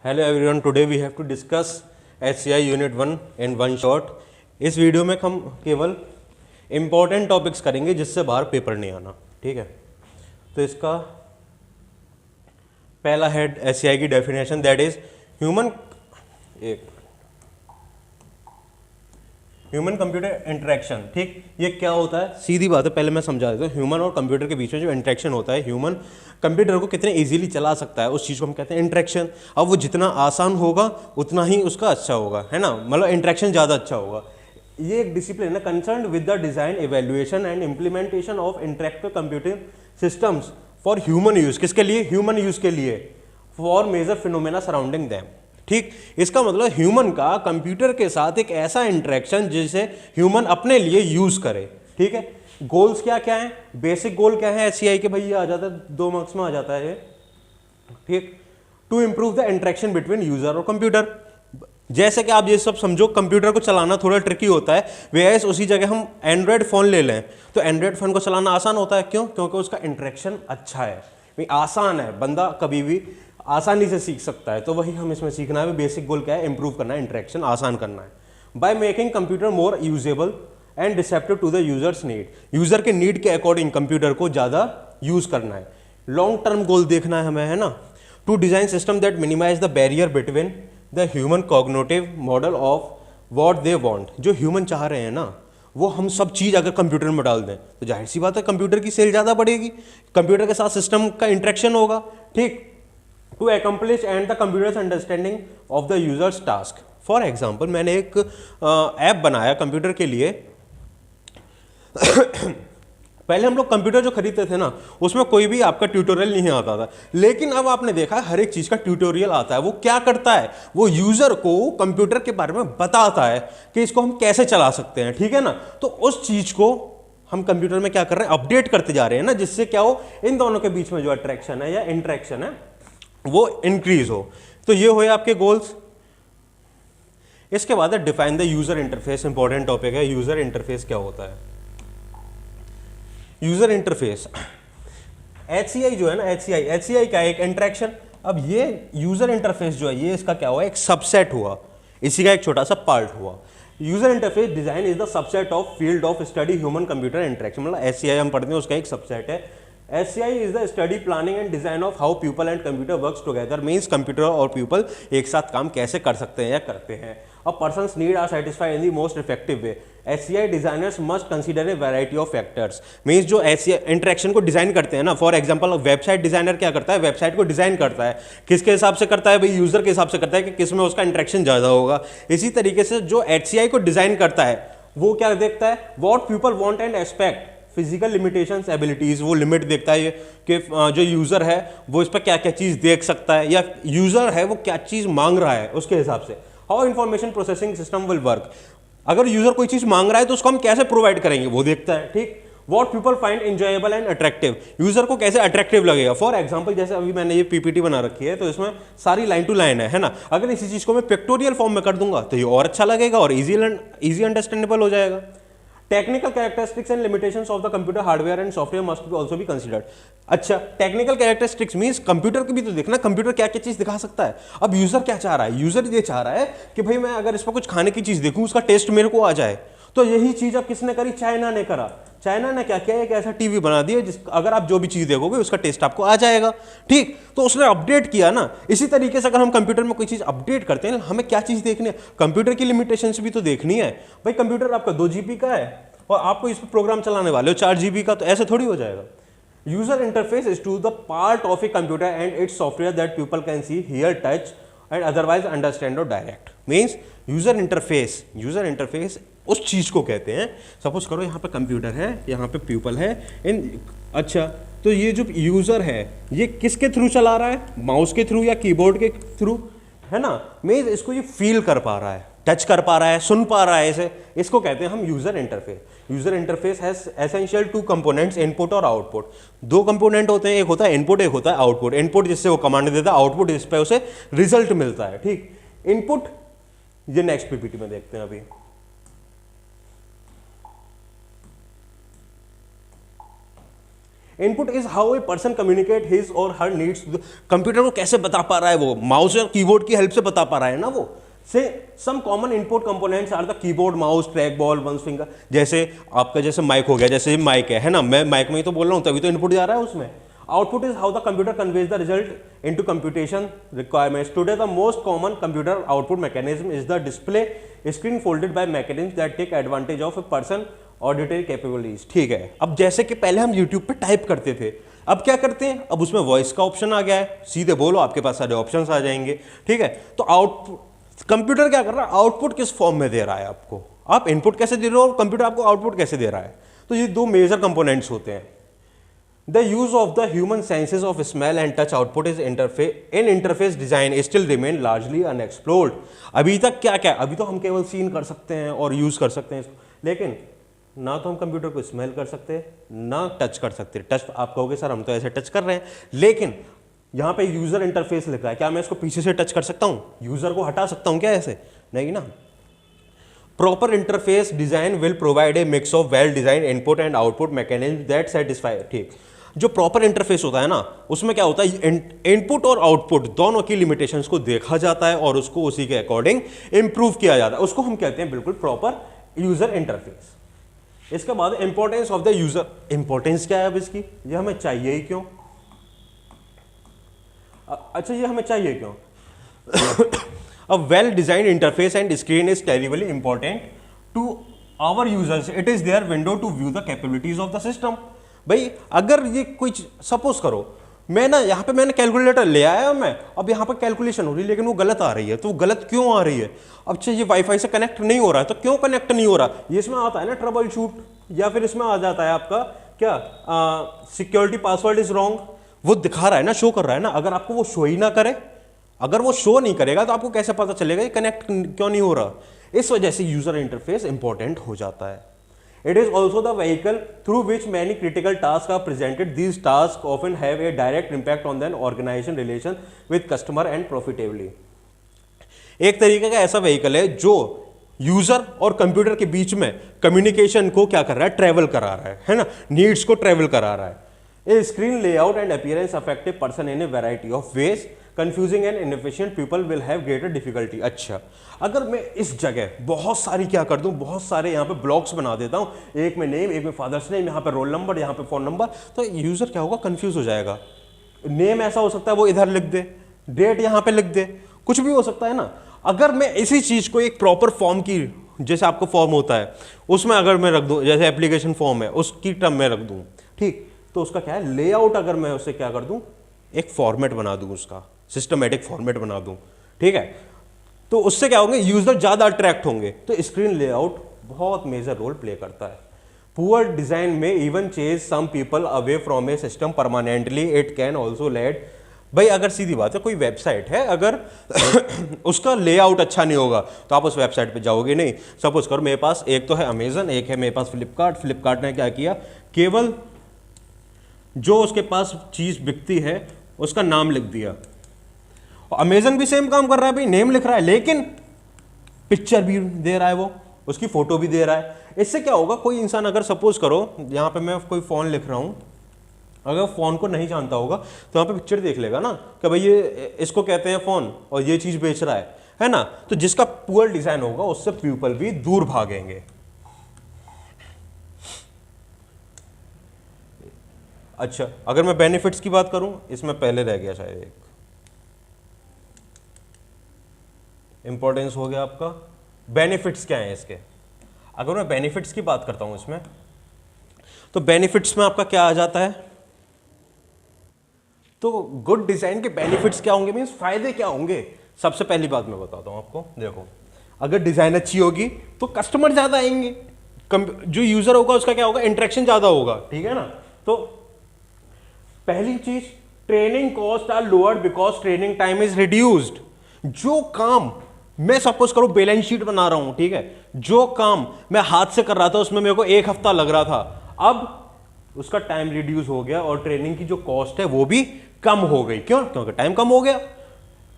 Hello everyone, today we have to discuss HCI unit 1 in one shot. इस video में हम केवल important topics करेंगे जिससे बाहर पेपर नहीं आना, ठीक है। तो इसका पहला हेड एचसीआई की definition, that is human computer interaction. ठीक, ये क्या होता है, सीधी बात है, पहले मैं समझा देता हूँ। ह्यूमन और कंप्यूटर के बीच में जो इंटरेक्शन होता है, ह्यूमन कंप्यूटर को कितने इजीली चला सकता है, उस चीज़ को हम कहते हैं इंटरेक्शन। अब वो जितना आसान होगा उतना ही उसका अच्छा होगा, है ना, मतलब इंटरेक्शन ज़्यादा अच्छा होगा। ये एक डिसिप्लिन है concern with the design, evaluation and implementation of interactive computing systems for human use. किसके लिए? ह्यूमन यूज के लिए, for major phenomena surrounding them. ठीक, इसका मतलब ह्यूमन का कंप्यूटर के साथ एक ऐसा इंटरेक्शन जिसे ह्यूमन अपने लिए यूज करे। ठीक है, गोल्स क्या क्या है, बेसिक गोल क्या है एचसीआई के, भाई ये आ जाता है 2 मार्क्स में आ जाता है ये। ठीक, to improve the interaction between user और कंप्यूटर। जैसे कि आप ये सब समझो, कंप्यूटर को चलाना थोड़ा ट्रिकी होता है, वैसे उसी जगह हम एंड्रॉयड फोन ले लें तो एंड्रॉयड फोन को चलाना आसान होता है। क्यों? क्योंकि उसका इंटरेक्शन अच्छा है, आसान है, बंदा कभी भी आसानी से सीख सकता है। तो वही हम इसमें सीखना है। बेसिक गोल क्या है? इंप्रूव करना है, इंटरेक्शन आसान करना है, by making computer more usable and receptive to the users need. User के नीड के अकॉर्डिंग कंप्यूटर को ज़्यादा यूज करना है। लॉन्ग टर्म गोल देखना है हमें, है ना। To design system that minimize the barrier between the human cognitive model of what they want. जो ह्यूमन चाह रहे हैं ना, वो हम सब चीज़ अगर कंप्यूटर में डाल दें तो जाहिर सी बात है कंप्यूटर की सेल ज़्यादा बढ़ेगी, कंप्यूटर के साथ सिस्टम का इंटरेक्शन होगा। ठीक, to accomplish and the computer's understanding of the user's task। For example, मैंने एक ऐप बनाया कंप्यूटर के लिए। पहले हम लोग कंप्यूटर जो खरीदते थे ना, उसमें कोई भी आपका ट्यूटोरियल नहीं आता था, लेकिन अब आपने देखा है हर एक चीज़ का ट्यूटोरियल आता है। वो क्या करता है? वो यूजर को कंप्यूटर के बारे में बताता है कि इसको हम कैसे चला सकते हैं, ठीक है ना। तो उस चीज़ को हम कंप्यूटर में क्या कर रहे हैं? अपडेट करते जा रहे हैं ना, जिससे क्या हो, इन दोनों के बीच में जो अट्रैक्शन है या इंटरेक्शन है वो इंक्रीज हो। तो ये हुए आपके गोल्स। इसके बाद है define the user interface. Important topic है, यूजर इंटरफेस क्या होता है। यूजर इंटरफेस, एचसीआई जो है ना, एचसीआई का एक इंटरेक्शन। अब ये यूजर इंटरफेस जो है, ये इसका क्या हुआ? एक सबसेट हुआ, इसी का एक छोटा सा पार्ट हुआ। User interface design is the subset of field of study human computer interaction. मतलब एचसीआई हम पढ़ते हैं, उसका एक सबसेट है। HCI is the study, planning and design of how people and computer works together. Means computer और people एक साथ काम कैसे कर सकते हैं या करते हैं। A persons need are satisfied in the most effective way. HCI designers must consider a variety of factors. Means जो एचसीआई इंटरेक्शन को डिजाइन करते हैं ना, फॉर एग्जांपल वेबसाइट डिजाइनर क्या करता है? वेबसाइट को डिजाइन करता है, किसके हिसाब से करता है भाई? यूजर के हिसाब से करता है कि किस में उसका इंटरेक्शन ज्यादा होगा। इसी तरीके से जो एचसीआई को डिजाइन करता है वो क्या देखता है? What people want and expect, physical limitations, abilities, वो लिमिट देखता है कि जो यूजर है वो इस पर क्या क्या चीज देख सकता है, या यूजर है वो क्या चीज मांग रहा है, उसके हिसाब से how information processing system will work. अगर यूजर कोई चीज मांग रहा है तो उसको हम कैसे प्रोवाइड करेंगे वो देखता है। ठीक, what people find enjoyable and attractive, user को कैसे अट्रैक्टिव लगेगा। फॉर एग्जांपल, जैसे अभी मैंने ये पीपीटी बना रखी है, तो इसमें सारी लाइन टू लाइन है ना। अगर इसी चीज को मैं पिक्टोरियल फॉर्म में कर दूंगा तो ये और अच्छा लगेगा और इजी अंडरस्टैंडेबल हो जाएगा। Technical characteristics and limitations of the computer hardware and software must be also be considered। अच्छा, टेक्निकल कैरेक्टरिस्टिक्स मींस कंप्यूटर की भी तो देखना, कंप्यूटर क्या क्या चीज दिखा सकता है। अब यूजर क्या चाह रहा है? यूजर ये चाह रहा है कि भाई मैं अगर इस पर कुछ खाने की चीज देखूं, उसका टेस्ट मेरे को आ जाए। तो यही चीज अब किसने करी? चाइना ने करा। चाइना ने क्या किया? एक ऐसा टीवी बना दिया जिस अगर आप जो भी चीज देखोगे उसका टेस्ट आपको आ जाएगा। ठीक, तो उसने अपडेट किया ना। इसी तरीके से अगर हम कंप्यूटर में कोई चीज अपडेट करते हैं, हमें क्या चीज देखनी है? कंप्यूटर की लिमिटेशंस भी तो देखनी है। भाई कंप्यूटर आपका 2 GB का है और आपको इस पर प्रोग्राम चलाने वाले हो 4 GB का, तो ऐसे थोड़ी हो जाएगा। User interface is to the part of a computer and its software that people can see, hear, touch and otherwise understand और डायरेक्ट। मीन्स यूजर इंटरफेस उस चीज को कहते हैं। सपोज करो यहाँ पे कंप्यूटर है, यहाँ पे पीपल है, अच्छा, तो ये जो यूजर है ये किसके थ्रू चला रहा है? माउस के थ्रू या कीबोर्ड के थ्रू, है ना। मीन्स इसको ये फील कर पा रहा है, टच कर पा रहा है, सुन पा रहा है, इसे इसको कहते हैं हम user interface. User interface has essential 2 components, input और आउटपुट। 2 कंपोनेंट होते हैं, एक होता है इनपुट, एक होता है आउटपुट। इनपुट जिससे वो कमांड देता है, आउटपुट जिस पे उसे रिजल्ट मिलता है। ठीक, इनपुट ये नेक्स्ट पीपीटी में देखते हैं। अभी input is how a person communicate his or her needs. Computer को कैसे बता पा रहा है, वो माउस और कीबोर्ड की हेल्प से बता पा रहा है ना वो। Say some common input components are the keyboard, mouse, track ball, one finger. जैसे आपका जैसे माइक हो गया, जैसे माइक है ना, मैं माइक में ही तो बोल रहा हूँ, तभी तो इनपुट जा रहा है उसमें। Output is how the computer conveys the result into computation requirements. Today, the most common computer output mechanism is the display screen folded by mechanisms that take advantage of a person auditory capabilities. ठीक है, अब जैसे कि पहले हम YouTube पे type करते थे, अब क्या करते हैं, अब उसमें वॉइस का ऑप्शन आ गया है, सीधे बोलो आपके पास सारे ऑप्शंस आ जाएंगे। ठीक है, तो आउटपुट कंप्यूटर क्या कर रहा है, आउटपुट किस फॉर्म में दे रहा है आपको, आप इनपुट कैसे दे रहे हो और कंप्यूटर आपको आउटपुट कैसे दे रहा है। तो ये दो मेजर कंपोनेंट्स होते हैं। The use of the human senses of smell and touch output is interface design still remain largely unexplored. अभी तक क्या क्या, अभी तो हम केवल सीन कर सकते हैं और यूज कर सकते हैं, लेकिन ना तो हम कंप्यूटर को स्मेल कर सकते ना टच कर सकते। टच आप कहोगे सर हम तो ऐसे टच कर रहे हैं, लेकिन यहाँ पे यूजर इंटरफेस लिखा है, क्या मैं इसको पीछे से टच कर सकता हूँ, यूजर को हटा सकता हूँ क्या ऐसे, नहीं ना। Proper interface design will provide a mix of well design input and output mechanism that satisfy. ठीक, जो प्रॉपर इंटरफेस होता है ना, उसमें क्या होता है, इनपुट और आउटपुट दोनों की लिमिटेशंस को देखा जाता है और उसको उसी के अकॉर्डिंग इंप्रूव किया जाता है, उसको हम कहते हैं बिल्कुल प्रॉपर यूजर इंटरफेस। इसके बाद importance of the user, importance क्या है अब इसकी, ये हमें चाहिए ही क्यों, अच्छा ये हमें चाहिए क्यों। A well-designed interface and screen is terribly important to our users. It is their window to view the capabilities of the system. भाई अगर ये कोई सपोज करो मैं ना यहाँ पे मैंने कैलकुलेटर ले आया मैं, अब यहाँ पे कैलकुलेशन हो रही है लेकिन वो गलत आ रही है, तो वो गलत क्यों आ रही है, अब ये वाईफाई से कनेक्ट नहीं हो रहा है, तो क्यों कनेक्ट नहीं हो रहा, ये इसमें आता है ना ट्रबल शूट, या फिर इसमें आ जाता है आपका क्या सिक्योरिटी पासवर्ड इज रॉन्ग, वो दिखा रहा है ना, शो कर रहा है ना। अगर आपको वो शो ही ना करे, अगर वो शो नहीं करेगा तो आपको कैसे पता चलेगा ये कनेक्ट क्यों नहीं हो रहा। इस वजह से यूजर इंटरफेस इंपॉर्टेंट हो जाता है। It is also the vehicle through which many critical task are presented. These task often have a direct impact on then organization relation with customer and profitably. एक तरीके का ऐसा व्हीकल है जो user और कंप्यूटर के बीच में कम्युनिकेशन को क्या कर रहा है, ट्रेवल करा रहा है ना, नीड्स को ट्रेवल करा रहा है। ए screen layout and appearance affect a person in A variety of ways, confusing and inefficient people will have greater difficulty. अच्छा, अगर मैं इस जगह बहुत सारी क्या कर दूं, बहुत सारे यहाँ पे ब्लॉक्स बना देता हूँ, एक में नेम, एक में फादर्स नेम, यहाँ पे रोल नंबर, यहाँ पे फोन नंबर, तो यूजर क्या होगा, कंफ्यूज हो जाएगा। नेम ऐसा हो सकता है वो इधर लिख दे, डेट यहाँ पे लिख दे, कुछ भी हो सकता है ना। अगर मैं इसी चीज को एक प्रॉपर फॉर्म की, जैसे आपको फॉर्म होता है उसमें अगर मैं रख दूं, जैसे एप्लीकेशन फॉर्म है उसकी टर्म में रख दूं, ठीक, तो उसका क्या है, लेआउट अगर मैं उससे क्या कर दूं, एक फॉर्मेट बना दूं, उसका सिस्टमेटिक फॉर्मेट बना दूं, ठीक है, तो उससे क्या होंगे, यूजर ज्यादा अट्रैक्ट होंगे। तो स्क्रीन लेआउट बहुत मेजर रोल प्ले करता है। पुअर डिजाइन में even chase some people away from a system permanently, it can also led. भाई अगर सीधी बात है, कोई वेबसाइट है अगर उसका लेआउट अच्छा नहीं होगा तो आप उस वेबसाइट पे जाओगे नहीं। सपोज करो मेरे पास एक तो है अमेजन, एक है मेरे पास फ्लिपकार्ट। फ्लिपकार्ट ने क्या किया, केवल जो उसके पास चीज बिकती है उसका नाम लिख दिया। अमेजन भी सेम काम कर रहा है, भाई नेम लिख रहा है लेकिन पिक्चर भी दे रहा है, वो उसकी फोटो भी दे रहा है। इससे क्या होगा, कोई इंसान अगर सपोज करो यहाँ पे मैं कोई फोन लिख रहा हूँ, अगर फोन को नहीं जानता होगा तो यहाँ पे पिक्चर देख लेगा ना कि भाई ये इसको कहते हैं फोन और ये चीज बेच रहा है ना। तो जिसका पुअर डिजाइन होगा उससे पीपल भी दूर भागेंगे। अच्छा, अगर मैं बेनिफिट्स की बात करूं, इसमें पहले रह गया शायद एक, इंपॉर्टेंस हो गया आपका। बेनिफिट्स क्या है इसके, अगर मैं बेनिफिट्स की बात करता हूं इसमें, तो बेनिफिट्स में आपका क्या आ जाता है, तो गुड डिजाइन के बेनिफिट्स क्या होंगे, मींस फायदे क्या होंगे। सबसे पहली बात मैं बताता हूं आपको, देखो अगर डिजाइन अच्छी होगी तो कस्टमर ज्यादा आएंगे, जो यूजर होगा उसका क्या होगा, इंटरेक्शन ज्यादा होगा, ठीक है ना। तो पहली चीज, training cost are lower because training time is reduced. जो काम मैं सपोज करो बैलेंस शीट बना रहा हूं, ठीक है, जो काम मैं हाथ से कर रहा था उसमें मेरे को 1 हफ्ता लग रहा था, अब उसका टाइम रिड्यूस हो गया और ट्रेनिंग की जो कॉस्ट है वो भी कम हो गई। क्यों, क्योंकि टाइम कम हो गया।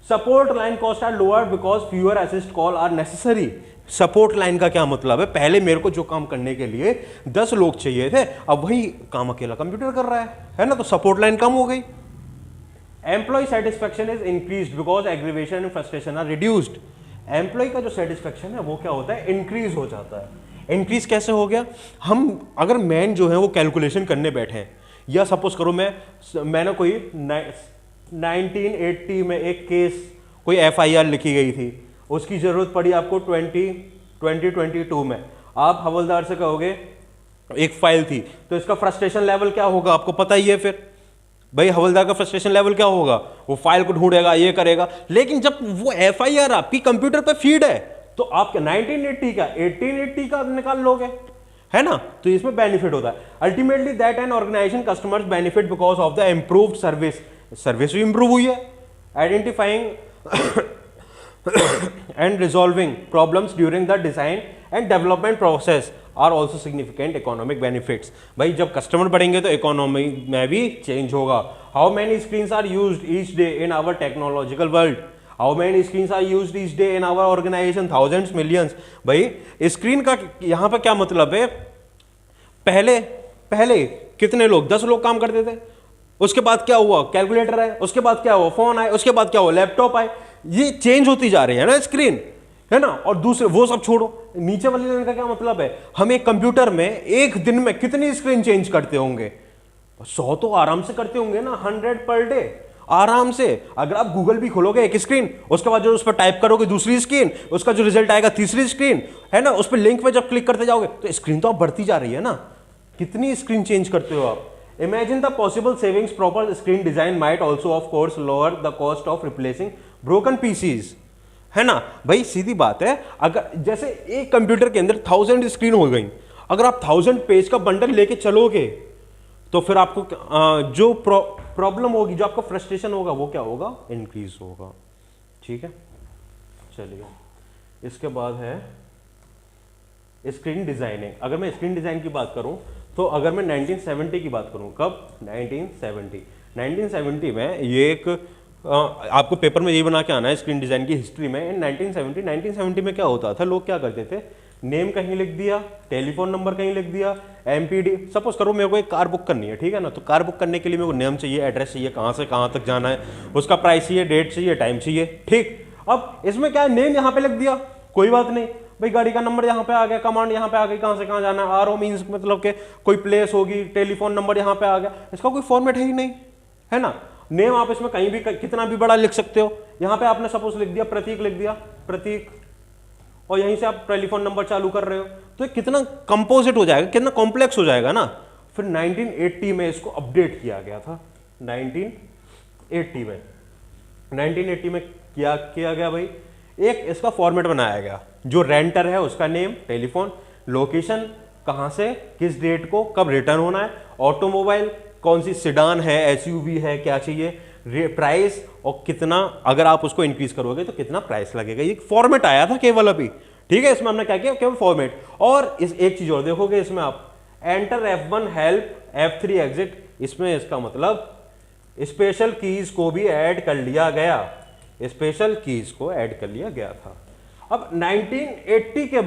Support line cost are lower because fewer assist call are necessary. Support line का क्या मतलब है, पहले मेरे को जो काम करने के लिए 10 लोग चाहिए थे, अब वही काम अकेला कंप्यूटर कर रहा है ना, तो सपोर्ट लाइन कम हो गई। Employee satisfaction is increased because aggravation and frustration are reduced. Employee का जो सेटिस्फेक्शन है वो क्या होता है, इंक्रीज हो जाता है। इंक्रीज कैसे हो गया, हम अगर मैन जो है वो कैलकुलेशन करने बैठे हैं, या सपोज करो मैंने कोई 1980 में एक केस, कोई FIR लिखी गई थी, उसकी जरूरत पड़ी आपको 2022 में, आप हवलदार से कहोगे एक फाइल थी, तो इसका फ्रस्ट्रेशन लेवल क्या होगा आपको पता ही है। फिर भाई हवलदार का फ्रस्ट्रेशन लेवल क्या होगा, वो फाइल को ढूंढेगा, ये करेगा। लेकिन जब वो FIR आपकी कंप्यूटर पे फीड है, तो आप 1980 का 1880 का निकाल लोगे, है ना, तो इसमें बेनिफिट होता है। Ultimately that an organization customers benefit because of the improved service. Service भी इंप्रूव हुई है। Identifying and resolving problems during the design and development process are also significant economic benefits। भाई जब कस्टमर बढ़ेंगे तो इकोनॉमी में भी चेंज होगा। How many screens are used each day in our technological world? How many screens are used each day in our organization? Thousands, millions। भाई screen का यहाँ पर क्या मतलब है, पहले कितने लोग, 10 लोग काम करते थे, उसके बाद क्या हुआ, कैलकुलेटर आए, उसके बाद क्या हुआ, फोन आए, उसके बाद क्या हुआ, लैपटॉप आए। ये चेंज होती जा रही है ना स्क्रीन, है ना। और दूसरे वो सब छोड़ो, नीचे वाले लाइन का क्या मतलब है, हम एक कंप्यूटर में एक दिन में कितनी स्क्रीन चेंज करते होंगे, 100 तो आराम से करते होंगे ना, 100 पर डे आराम से। अगर आप गूगल भी खोलोगे एक स्क्रीन, उसके बाद जो उस पर टाइप करोगे दूसरी स्क्रीन, उसका जो रिजल्ट आएगा तीसरी स्क्रीन, है ना, उस पर लिंक पे जब क्लिक करते जाओगे तो स्क्रीन तो आप बढ़ती जा रही है ना। कितनी स्क्रीन चेंज करते हो आप। Imagine the possible savings, proper screen design might also of course lower the cost of replacing broken PCs, है ना। भाई सीधी बात है, अगर जैसे एक कंप्यूटर के अंदर 1000 स्क्रीन हो गई, अगर आप 1000 पेज का बंडल लेके चलोगे तो फिर आपको जो प्रॉब्लम होगी, जो आपका फ्रस्ट्रेशन होगा, वो क्या होगा, इंक्रीज होगा। ठीक है, चलिए इसके बाद है स्क्रीन डिजाइनिंग। अगर मैं स्क्रीन डिजाइन की बात करूं तो अगर मैं 1970 की बात करूं, कब, 1970 में ये एक आपको पेपर में ये बना के आना है स्क्रीन डिजाइन की हिस्ट्री में। इन 1970 में क्या होता था, लोग क्या करते थे, नेम कहीं लिख दिया, टेलीफोन नंबर कहीं लिख दिया, MPD। सपोज करो मेरे को एक कार बुक करनी है, ठीक है ना, तो कार बुक करने के लिए मेरे को नेम चाहिए, एड्रेस चाहिए, कहाँ से कहाँ तक जाना है, उसका प्राइस चाहिए, डेट चाहिए, टाइम चाहिए। ठीक, अब इसमें क्या है, नेम यहाँ पे लिख दिया, कोई बात नहीं भाई, गाड़ी का नंबर यहाँ पे आ गया, कमांड यहाँ पे आ गई, कहाँ से कहाँ जाना है, RO मीन्स मतलब के कोई प्लेस होगी, टेलीफोन नंबर यहाँ पे आ गया, इसका कोई फॉर्मेट है ही नहीं, है ना। नेम आप इसमें कहीं भी कितना भी बड़ा लिख सकते हो। यहाँ पे आपने सपोज लिख दिया प्रतीक, लिख दिया प्रतीक, और यहीं से आप टेलीफोन नंबर चालू कर रहे हो, तो कितना कंपोजिट हो जाएगा, कितना कॉम्प्लेक्स हो जाएगा ना। फिर 1980 में इसको अपडेट किया गया था। 1980 में क्या किया गया भाई, एक इसका फॉर्मेट बनाया गया, जो रेंटर है उसका नेम, टेलीफोन, लोकेशन, कहां से किस डेट को कब रिटर्न होना है, ऑटोमोबाइल कौन सी, सिडान है, SUV है, क्या चाहिए, प्राइस, और कितना, अगर आप उसको इंक्रीज करोगे तो कितना प्राइस लगेगा। ये फॉर्मेट आया था केवल अभी, ठीक है। इसमें हमने क्या किया, केवल फॉर्मेट। और इस एक चीज और देखोगे इसमें आप, enter F1 help, F3 exit. इसमें इसका मतलब स्पेशल कीज को भी ऐड कर लिया गया, स्पेशल कीज को ऐड कर लिया गया था। अब 1980 के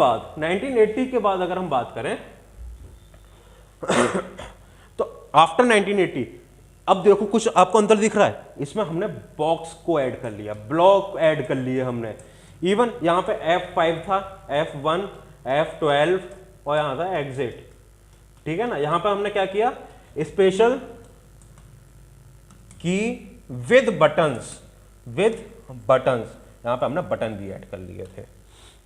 बाद अगर हम बात करें तो आफ्टर 1980 अब देखो कुछ आपको अंतर दिख रहा है, इसमें हमने बॉक्स को ऐड कर लिया, ब्लॉक ऐड कर लिए हमने। इवन यहां पे F5 था, F1, F12 और यहां था एग्जिट, ठीक है ना। यहां पे हमने क्या किया, स्पेशल की विद बटन्स, यहां पे हमने बटन भी ऐड कर लिए थे,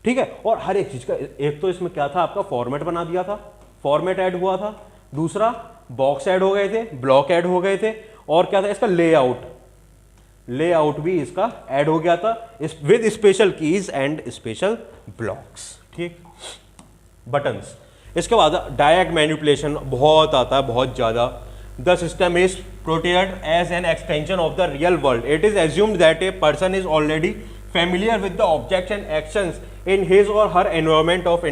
ठीक है। और हर एक चीज का, एक तो इसमें क्या था, आपका फॉर्मेट बना दिया था, फॉर्मेट ऐड हुआ था, दूसरा बॉक्स ऐड हो गए थे, ब्लॉक ऐड हो गए थे, और क्या था इसका लेआउट भी इसका ऐड हो गया था with special keys and special blocks, ठीक। बटन्स, इसके बाद डायरेक्ट मैनिपुलेशन बहुत आता है, बहुत ज्यादा। The system is portrayed as an extension of the real world. It is assumed that a person is already familiar with the objects and actions in his or her environment of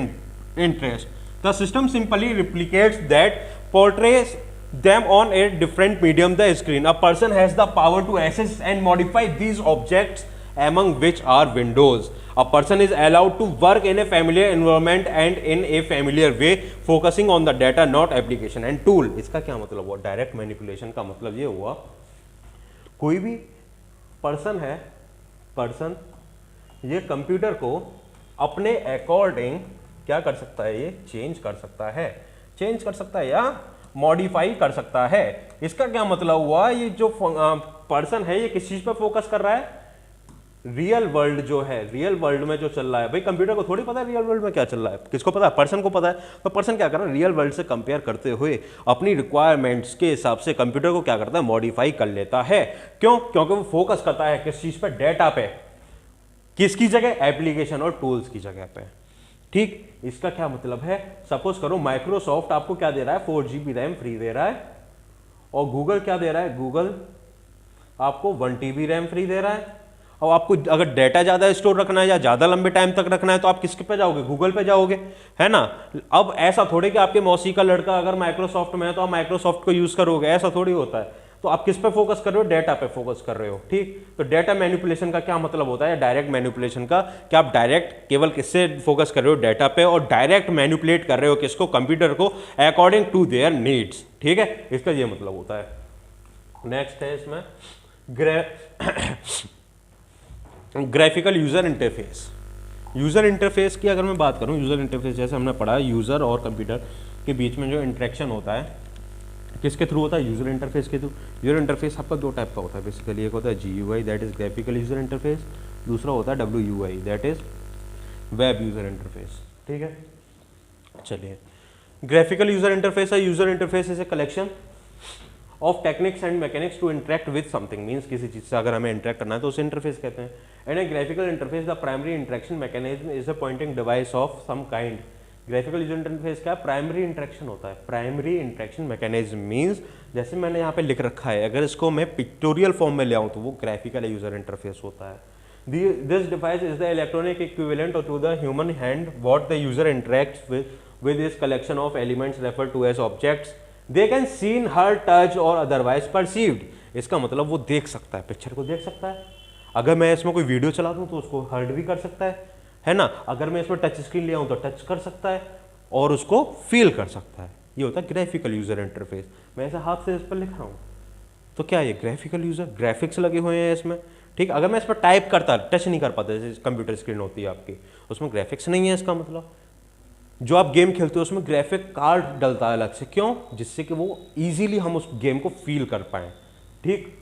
interest. The system simply replicates that, portrays them on a different medium, the screen. A person has the power to access and modify these objects among which are windows. A person is allowed to work in a familiar environment and in a familiar way, focusing on the data, not application and tool. इसका क्या मतलब हुआ? Direct manipulation का मतलब ये हुआ, कोई भी पर्सन है, पर्सन ये कंप्यूटर को अपने अकॉर्डिंग क्या कर सकता है? ये चेंज कर सकता है, चेंज कर सकता है या मॉडिफाई कर सकता है। इसका क्या मतलब हुआ? ये जो पर्सन है ये किस चीज पर फोकस कर रहा है? रियल वर्ल्ड जो है, रियल वर्ल्ड में जो चल रहा है। भाई कंप्यूटर को थोड़ी पता है रियल वर्ल्ड में क्या चल रहा है, किसको पता है? पर्सन को पता है। तो पर्सन क्या कर रहा है? रियल वर्ल्ड से कंपेयर करते हुए अपनी रिक्वायरमेंट्स के हिसाब से कंप्यूटर को क्या करता है? मॉडिफाई कर लेता है। क्यों? क्योंकि वो फोकस करता है किस चीज पर? डेटा पे। किसकी जगह? एप्लीकेशन और टूल्स की जगह पे। ठीक, इसका क्या मतलब है? सपोज करो माइक्रोसॉफ्ट आपको क्या दे रहा है? 4 GB रैम फ्री दे रहा है, और गूगल क्या दे रहा है? गूगल आपको 1 TB रैम फ्री दे रहा है। और आपको अगर डेटा ज़्यादा स्टोर रखना है या ज़्यादा लंबे टाइम तक रखना है तो आप किसके पे जाओगे? गूगल पे जाओगे, है ना। अब ऐसा थोड़ी कि आपके मौसी का लड़का अगर माइक्रोसॉफ्ट में है तो आप माइक्रोसॉफ्ट को यूज़ करोगे, ऐसा थोड़ी होता है। तो आप किस पे फोकस कर रहे हो? डेटा पे फोकस कर रहे हो। ठीक, तो डेटा मैनिपुलेशन का क्या मतलब होता है? डायरेक्ट मैनिपुलेशन का, कि आप डायरेक्ट केवल किससे फोकस कर रहे हो? डेटा पे, और डायरेक्ट मैनिपुलेट कर रहे हो किसको? कंप्यूटर को, अकॉर्डिंग टू देयर नीड्स। ठीक है, इसका ये मतलब होता है। नेक्स्ट है इसमें graphical user interface. User interface की अगर मैं बात करूं, यूजर इंटरफेस जैसे हमने पढ़ा, यूजर और कंप्यूटर के बीच में जो इंटरेक्शन होता है किसके थ्रू होता है? यूजर इंटरफेस के थ्रू। यूजर इंटरफेस आपका दो टाइप का होता है बेसिकली। एक होता है GUI, that is graphical user interface. दूसरा होता है WUI, that is web user interface. ठीक है, चलिए। ग्राफिकल यूजर इंटरफेस है, user interface is a collection of techniques and mechanics to interact with something. Means किसी चीज से अगर हमें इंटरेक्ट करना है तो उसे इंटरफेस कहते हैं। And a graphical interface the primary interaction mechanism is a pointing device of some kind. Graphical user interface क्या? प्राइमरी इंटरेक्शन होता है। प्राइमरी इंटरेक्शन मैकेनिज्म मीन्स, जैसे मैंने यहाँ पे लिख रखा है, अगर इसको मैं पिक्टोरियल फॉर्म में ले आऊँ तो वो ग्राफिकल यूजर इंटरफेस होता है। This device is the electronic equivalent to the human hand. What the user interacts with this collection of elements referred to as objects. They can seen, heard, touch or otherwise perceived. इसका मतलब वो देख सकता है, picture को देख सकता है। अगर मैं इसमें कोई वीडियो चला दूँ तो उसको हर्ड भी कर सकता है ना। अगर मैं इसमें टच स्क्रीन ले आऊँ तो टच कर सकता है और उसको फील कर सकता है। ये होता है ग्राफिकल यूजर इंटरफेस। मैं ऐसे हाथ से इस पर लिख रहा हूँ तो क्या ये ग्राफिकल यूजर, ग्राफिक्स लगे हुए हैं इसमें। ठीक, अगर मैं इस पर टाइप करता, टच नहीं कर पाता, जैसे कंप्यूटर स्क्रीन होती है आपकी, उसमें ग्राफिक्स नहीं है। इसका मतलब जो आप गेम खेलते हो उसमें ग्राफिक कार्ड डलता है अलग से। क्यों? जिससे कि वो इजीली हम उस गेम को फील कर पाएँ। ठीक,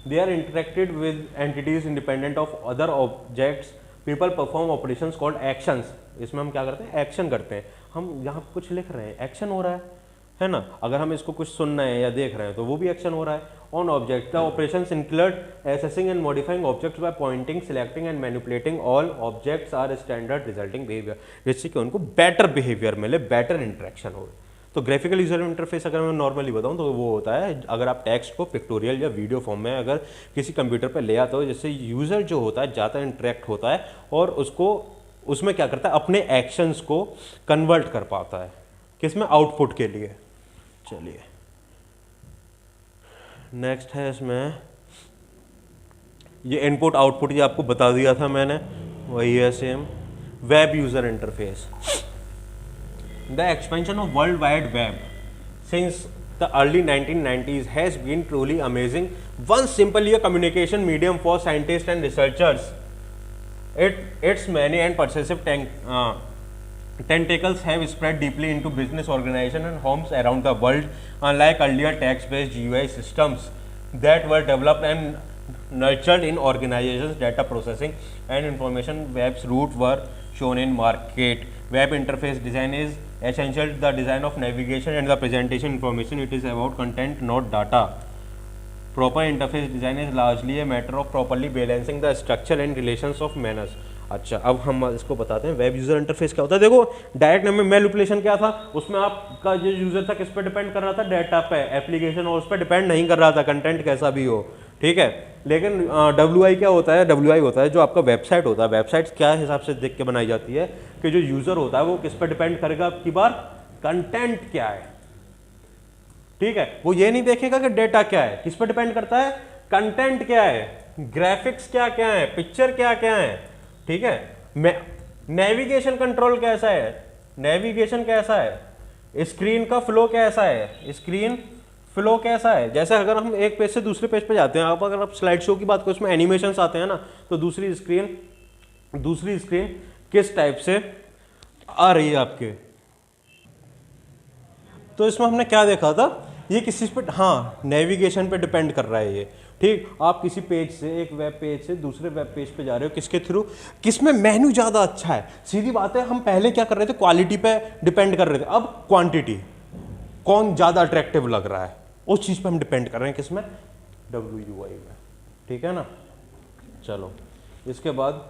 they are interacted with entities independent of other objects. People perform operations called actions. इसमें हम क्या करते हैं? एक्शन करते हैं। हम यहाँ कुछ लिख रहे हैं, एक्शन हो रहा है ना। अगर हम इसको कुछ सुन रहे हैं या देख रहे हैं तो वो भी एक्शन हो रहा है। On object the operations include accessing and modifying objects by pointing, selecting and manipulating. All objects are standard resulting behaviour, जिससे कि उनको बेटर बिहेवियर मिले, बेटर इंटरेक्शन हो। तो ग्राफिकल यूजर इंटरफेस अगर मैं नॉर्मली बताऊं तो वो होता है, अगर आप टेक्स्ट को पिक्टोरियल या वीडियो फॉर्म में अगर किसी कंप्यूटर पर ले आते हो, जिससे यूजर जो होता है ज़्यादा इंटरेक्ट होता है और उसको उसमें क्या करता है? अपने एक्शंस को कन्वर्ट कर पाता है किसमें? आउटपुट के लिए। चलिए नेक्स्ट है इसमें ये इनपुट आउटपुट, ये आपको बता दिया था मैंने, वही है same. Web user interface, the expansion of world wide web since the early 1990s has been truly amazing. once simply a communication medium for scientists and researchers. Its many and pervasive tentacles have spread deeply into business organizations and homes around the world. Unlike earlier text-based GUI systems that were developed and nurtured in organizations, data processing and information web's roots were shown in market. Web interface design is essential to the design of navigation and the presentation information. It is about content, not data. Proper interface design is largely a matter of properly balancing the structure and relations of manners. अच्छा, अब हम इसको बताते हैं web user interface क्या होता है। देखो डायरेक्ट में मैनिपुलेशन क्या था, उसमें आपका जो यूजर था किस पे डिपेंड कर रहा था? डेटा पे, एप्लीकेशन और उस पर डिपेंड नहीं कर रहा था, कंटेंट कैसा भी हो। ठीक है, लेकिन WI क्या होता है? WI होता है जो आपका वेबसाइट होता है। वेबसाइट क्या हिसाब से देख के बनाई जाती है कि जो यूजर होता है वो किस पर डिपेंड करेगा? आपकी बार कंटेंट क्या है। ठीक है, वो ये नहीं देखेगा कि डेटा क्या है, किस पर डिपेंड करता है? कंटेंट क्या है। ग्राफिक्स क्या क्या है, पिक्चर क्या क्या है, ठीक है। नेविगेशन कंट्रोल कैसा है, नेविगेशन कैसा है, स्क्रीन का फ्लो कैसा है, स्क्रीन फ्लो कैसा है। जैसे अगर हम एक पेज से दूसरे पेज पे जाते हैं, आप अगर आप स्लाइड शो की बात करो, उसमें एनिमेशंस आते हैं ना, तो दूसरी स्क्रीन किस टाइप से आ रही है आपके। तो इसमें हमने क्या देखा था, ये किस चीज़ पे, हाँ नेविगेशन पे डिपेंड कर रहा है ये, ठीक। आप किसी पेज से, एक वेब पेज से दूसरे वेब पेज पे जा रहे हो, किसके थ्रू, किसमें मेन्यू ज़्यादा अच्छा है। सीधी बात है, हम पहले क्या कर रहे थे, क्वालिटी पे डिपेंड कर रहे थे, अब क्वांटिटी, कौन ज़्यादा अट्रैक्टिव लग रहा है उस चीज़ पे हम डिपेंड कर रहे हैं, किसमें, WUI में, ठीक है ना। चलो इसके बाद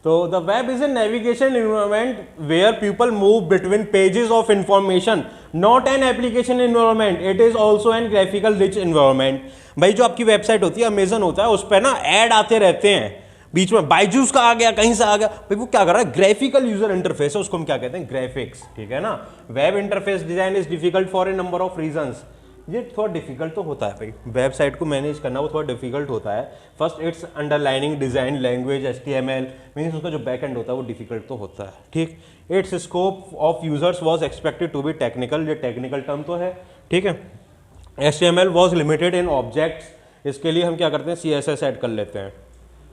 तो the web is a navigation environment where people move between pages of information, not an application environment. It is also an graphical rich environment. भाई जो आपकी वेबसाइट होती है, अमेजन होता है, उस पर ना ऐड आते रहते हैं बीच में, बाइजूस का आ गया, कहीं से आ गया, भाई वो क्या कर रहा है, ग्राफिकल यूजर इंटरफेस है, उसको हम क्या कहते हैं, ग्राफिक्स, ठीक है ना। Web interface design is difficult for a number of reasons. ये थोड़ा डिफिकल्ट तो होता है भाई, वेबसाइट को मैनेज करना वो थोड़ा डिफिकल्ट होता है। First it's underlining design language HTML means उसका जो बैक एंड होता है वो डिफिकल्ट तो होता है, ठीक। Its scope of users was expected to be technical, ये टेक्निकल टर्म तो है, ठीक है। HTML was limited in objects, इसके लिए हम क्या करते हैं, CSS ऐड कर लेते हैं,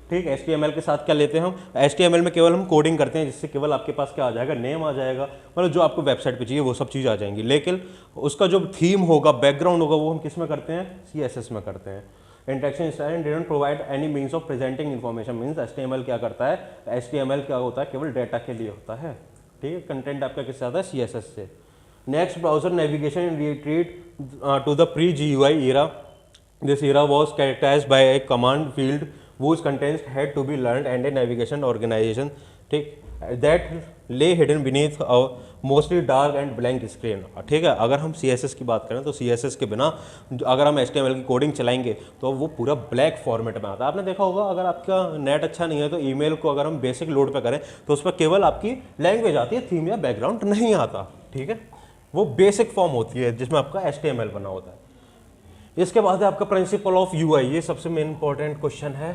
ठीक। HTML के साथ क्या लेते हैं हम, HTML में केवल हम कोडिंग करते हैं, जिससे केवल आपके पास क्या आ जाएगा, नेम आ जाएगा, मतलब जो आपको वेबसाइट पे चाहिए वो सब चीज़ आ जाएंगी। लेकिन उसका जो थीम होगा, बैकग्राउंड होगा, वो हम किस में करते हैं, CSS में करते हैं। Interaction style didn't provide any means of presenting information, means HTML क्या करता है, HTML क्या होता है, केवल डेटा के लिए होता है, ठीक है। कंटेंट आपका किससे आता है, CSS से। Next, browser navigation retreat to the pre GUI era. This era was characterized by a command field whose contents had to be learned and a navigation organization, ठीक, that lay hidden beneath a mostly dark and blank screen, ठीक है। अगर हम CSS की बात करें तो CSS के बिना अगर हम HTML की कोडिंग चलाएंगे तो वो पूरा ब्लैक फॉर्मेट में आता है। आपने देखा होगा, अगर आपका नेट अच्छा नहीं है तो ईमेल को अगर हम बेसिक लोड पे करें तो उस पर केवल आपकी लैंग्वेज आती है, थीम या बैकग्राउंड नहीं आता, ठीक है। वो बेसिक फॉर्म होती है जिसमें आपका HTML बना होता है। इसके बाद है आपका प्रिंसिपल ऑफ UI, ये सबसे मेन इंपॉर्टेंट क्वेश्चन है।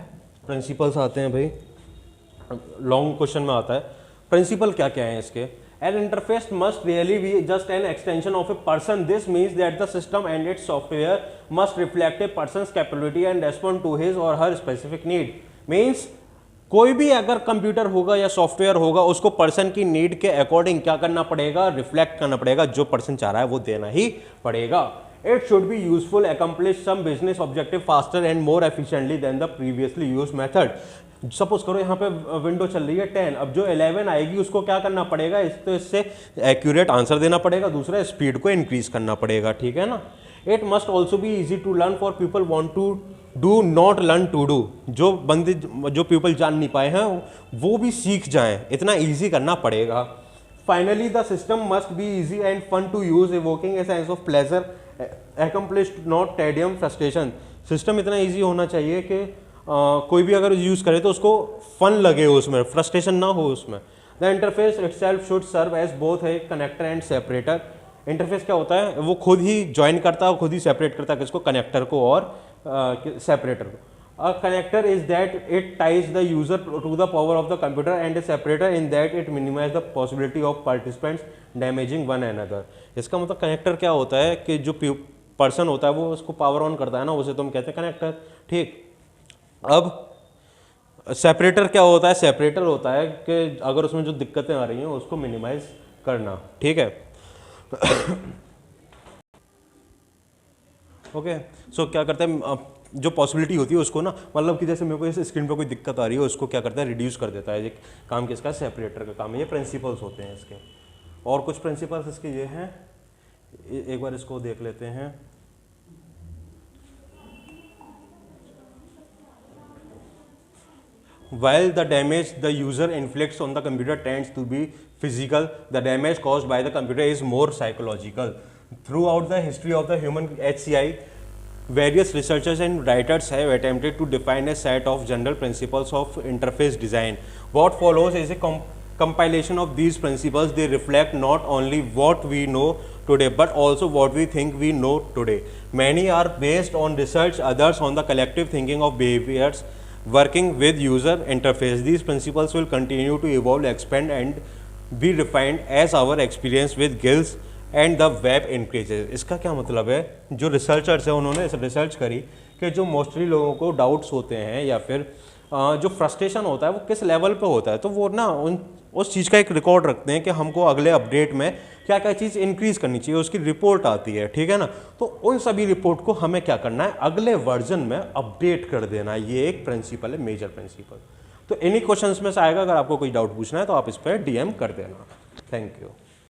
प्रिंसिपल्स आते हैं भाई, लॉन्ग क्वेश्चन में आता है। प्रिंसिपल क्या क्या है इसके, an interface must really be just an extension of a person, this means that the system and its software must reflect a person's capability and respond to his or her specific need. Means कोई भी अगर computer होगा या software होगा, उसको person की need के according क्या करना पड़ेगा, रिफ्लेक्ट करना पड़ेगा, जो पर्सन चाह रहा है वो देना ही पड़ेगा। It should be useful, accomplish some business objective faster and more efficiently than the previously used method. Suppose करो यहाँ पे विंडो चल रही है 10, अब जो 11 आएगी उसको क्या करना पड़ेगा, तो इससे एक्यूरेट आंसर देना पड़ेगा, दूसरा स्पीड को इंक्रीज करना पड़ेगा, ठीक है ना। It must also be easy to learn for people want to do not learn to do, जो पीपल जान नहीं पाए हैं वो भी सीख जाएं, इतना ईजी करना पड़ेगा। Finally the system must be easy and fun to use, evoking a sense of pleasure accomplished not tedium frustration। System इतना इजी होना चाहिए कि कोई भी अगर यूज़ करे तो उसको फन लगे, उसमें फ्रस्ट्रेशन ना हो उसमें। The interface itself should serve as both a connector and separator. Interface क्या होता है, वो खुद ही ज्वाइन करता है, खुद ही सेपरेट करता है किसको, कनेक्टर को और सेपरेटर को। A connector is that it ties the user to the power of the computer and a separator in that it minimizes the possibility of participants damaging one another। इसका मतलब connector क्या होता है कि जो पर्सन होता है वो उसको पावर ऑन करता है ना, उसे तो हम कहते हैं कनेक्टर, ठीक। अब सेपरेटर क्या होता है, सेपरेटर होता है कि अगर उसमें जो दिक्कतें आ रही हैं उसको मिनिमाइज करना, ठीक है। ओके, सो क्या करते हैं, जो पॉसिबिलिटी होती है उसको ना, मतलब कि जैसे मेरे को इस स्क्रीन पर कोई दिक्कत आ रही है उसको क्या करता है, रिड्यूस कर देता है। ये काम किसका, सेपरेटर का काम है। ये प्रिंसिपल्स होते हैं इसके, और कुछ प्रिंसिपल्स इसके ये हैं, एक बार इसको देख लेते हैं। While the damage the user inflicts on the computer tends to be physical, the damage caused by the computer is more psychological. Throughout the history of the human HCI, various researchers and writers have attempted to define a set of general principles of interface design. What follows is a compilation of these principles, they reflect not only what we know today but also what we think we know today. Many are based on research, others on the collective thinking of behaviors working with user interface. These principles will continue to evolve, expand and be refined as our experience with GILs and the web increases. इसका क्या मतलब है, जो researchers है उन्होंने research करी कि जो मोस्टली लोगों को डाउट्स होते हैं या फिर जो फ्रस्ट्रेशन होता है वो किस लेवल पे होता है, तो वो ना उस चीज़ का एक रिकॉर्ड रखते हैं कि हमको अगले अपडेट में क्या क्या चीज़ इंक्रीज़ करनी चाहिए, उसकी रिपोर्ट आती है, ठीक है ना। तो उन सभी रिपोर्ट को हमें क्या करना है, अगले वर्जन में अपडेट कर देना है। ये एक प्रिंसिपल है, मेजर प्रिंसिपल। तो इन्हीं क्वेश्चंस में से आएगा, अगर आपको कोई डाउट पूछना है तो आप इस पर DM कर देना। Thank you.